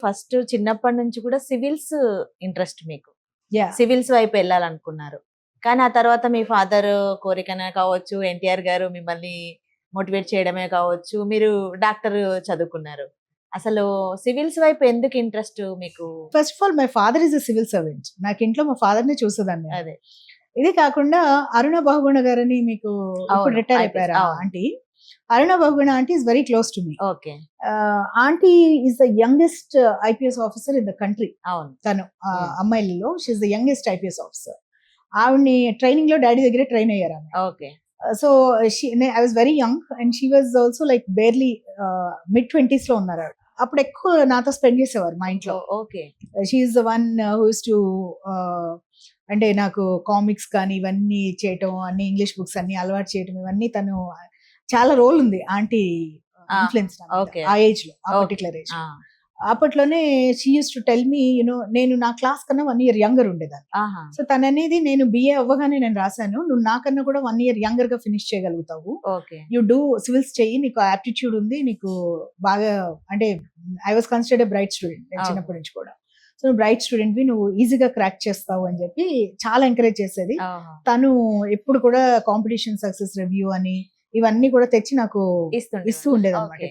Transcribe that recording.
First చిన్నప్పటి నుంచి కూడా సివిల్స్ ఇంట్రెస్ట్ మీకు. యా సివిల్స్ వైపు వెళ్ళాలనుకున్నారు. కానీ ఆ తర్వాత మీ ఫాదర్ కోరికనే కావచ్చు, ఎన్టీఆర్ గారు మిమ్మల్ని మోటివేట్ చేయడమే కావచ్చు, మీరు డాక్టర్ చదువుకున్నారు. అసలు సివిల్స్ వైపు ఎందుకు ఇంట్రెస్ట్ మీకు? First of all my father is a civil servant. నాకు ఇంట్లో మా ఫాదర్ ని చూసేదాన్ని నేను. అదే ఇది కాకుండా అరుణ బహుగుణ గారని మీకు ఇప్పుడు అవును, రిటైర్ IPS, అయిపోయారు అవును. Aunty. Aruna Bahuguna aunty is very close to me. Okay. Aunty is the youngest IPS officer in the country. అవును. తను Hmm. అమ్మాయిలలో she is the youngest IPS officer. ఆవిడ్ని ట్రైనింగ్ లో డాడీ దగ్గరే ట్రైన్ అయ్యారు ఆమె. Okay. So I was very young and she was also like barely mid-20s లో ఉన్నారు ఆవిడ. అప్పుడు ఎక్కువ నాతో స్పెండ్ చేసేవారు మా ఇంట్లో. Okay. She is the one who's to అంటే నాకు కామిక్స్ కానీ ఇవన్నీ చేయటం, అన్ని ఇంగ్లీష్ బుక్స్ అన్ని అలవాటు చేయటం, ఇవన్నీ తను చాలా రోల్ ఉంది ఆంటీ ఇన్ఫ్లుయెన్స్ okay. ఆ ఏజ్ లో, ఆ Okay. Particular age. అప్పట్లోనే she used to tell me నేను నా క్లాస్ కన్నా 1 year యంగర్ ఉండేదాన్ని. ఆహా. సో తను అనేది నేను బిఏ అవ్వగానే నేను రాశాను, నువ్వు నాకన్నా కూడా 1 year యంగర్ గా ఫినిష్ చేయగలుగుతావు, ఓకే. యూ డూ సివిల్స్ చెయ్యి, నీకు యాప్టిట్యూడ్ ఉంది, నీకు బాగా అంటే I was considered bright student నేను అవును. చిన్నప్పటి నుంచి కూడా. సో నువ్వు బ్రైట్ స్టూడెంట్ వి, నువ్వు ఈజీగా క్రాక్ చేస్తావు అని చెప్పి చాలా ఎంకరేజ్ చేసేది. ఆహా. తను ఎప్పుడు కూడా కాంపిటీషన్ సక్సెస్ రివ్యూ అని ఇవన్నీ కూడా తెచ్చి నాకు ఇస్తుండే. ఇస్తూ ఉండేది అనమాట. ఓకే.